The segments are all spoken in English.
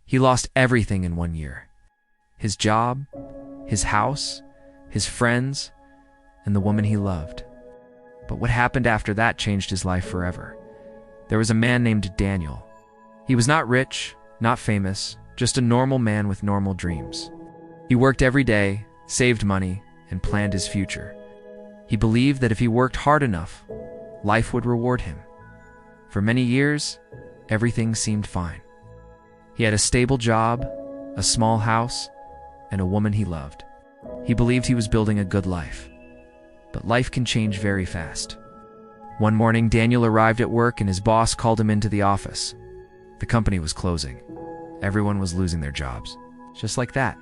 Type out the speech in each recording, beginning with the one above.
He lost everything in 1 year. His job, his house, his friends, and the woman he loved. But what happened after that changed his life forever. There was a man named Daniel. He was not rich, not famous, just a normal man with normal dreams. He worked every day, saved money, and planned his future. He believed that if he worked hard enough, life would reward him. For many years, everything seemed fine. He had a stable job, a small house, and a woman he loved. He believed he was building a good life. But life can change very fast. One morning, Daniel arrived at work and his boss called him into the office. The company was closing. Everyone was losing their jobs. Just like that.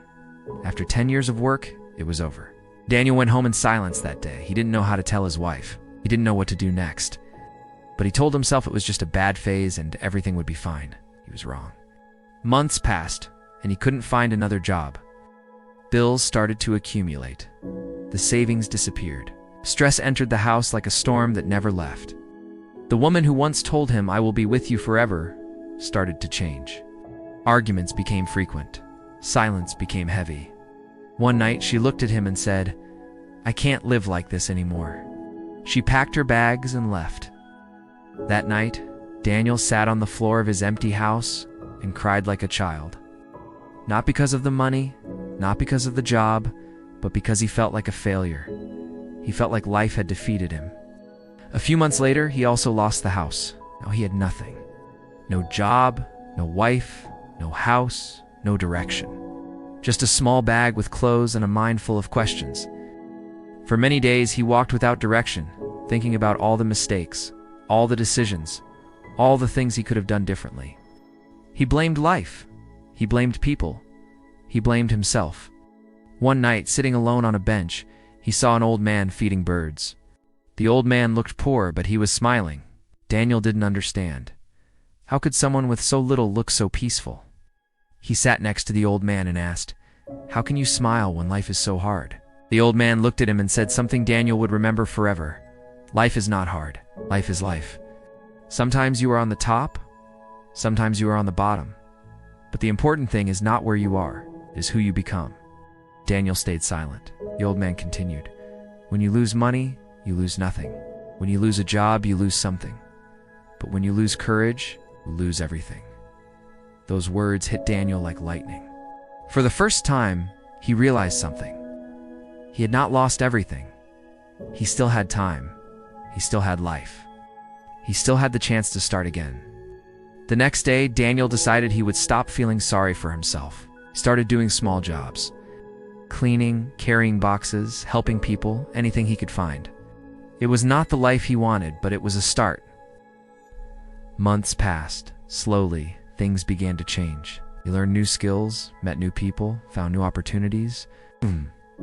After 10 years of work, it was over. Daniel went home in silence that day. He didn't know how to tell his wife. He didn't know what to do next. But he told himself it was just a bad phase and everything would be fine. He was wrong. Months passed, and he couldn't find another job. Bills started to accumulate. The savings disappeared. Stress entered the house like a storm that never left. The woman who once told him, "I will be with you forever," started to change. Arguments became frequent. Silence became heavy. One night, she looked at him and said, "I can't live like this anymore." She packed her bags and left. That night, Daniel sat on the floor of his empty house and cried like a child. Not because of the money, not because of the job, but because he felt like a failure. He felt like life had defeated him. A few months later, he also lost the house. Now he had nothing. No job, no wife, no house, no direction. Just a small bag with clothes and a mind full of questions. For many days, he walked without direction, thinking about all the mistakes, all the decisions, all the things he could have done differently. He blamed life. He blamed people. He blamed himself. One night, sitting alone on a bench, he saw an old man feeding birds. The old man looked poor, but he was smiling. Daniel didn't understand. How could someone with so little look so peaceful? He sat next to the old man and asked, "How can you smile when life is so hard?" The old man looked at him and said something Daniel would remember forever. "Life is not hard. Life is life. Sometimes you are on the top, sometimes you are on the bottom. But the important thing is not where you are, it is who you become." Daniel stayed silent. The old man continued, "When you lose money, you lose nothing. When you lose a job, you lose something. But when you lose courage, you lose everything." Those words hit Daniel like lightning. For the first time, he realized something. He had not lost everything. He still had time. He still had life. He still had the chance to start again. The next day, Daniel decided he would stop feeling sorry for himself. He started doing small jobs. Cleaning, carrying boxes, helping people, anything he could find. It was not the life he wanted, but it was a start. Months passed. Slowly, things began to change. He learned new skills, met new people, found new opportunities.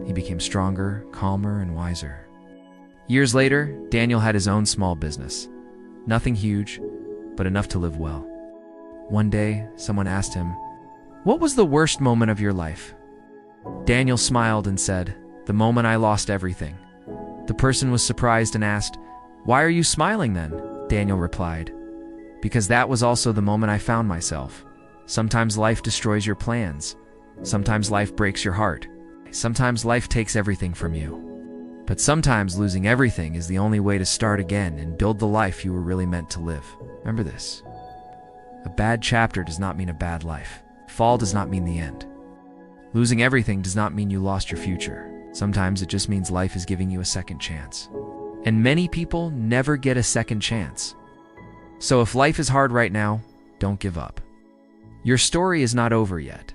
He became stronger, calmer, and wiser. Years later, Daniel had his own small business. Nothing huge, but enough to live well. One day, someone asked him, "What was the worst moment of your life?" Daniel smiled and said, "The moment I lost everything." The person was surprised and asked, "Why are you smiling then?" Daniel replied, "Because that was also the moment I found myself. Sometimes life destroys your plans. Sometimes life breaks your heart. Sometimes life takes everything from you. But sometimes losing everything is the only way to start again and build the life you were really meant to live. Remember this. A bad chapter does not mean a bad life. Fall does not mean the end. Losing everything does not mean you lost your future. Sometimes it just means life is giving you a second chance. And many people never get a second chance. So if life is hard right now, don't give up. Your story is not over yet.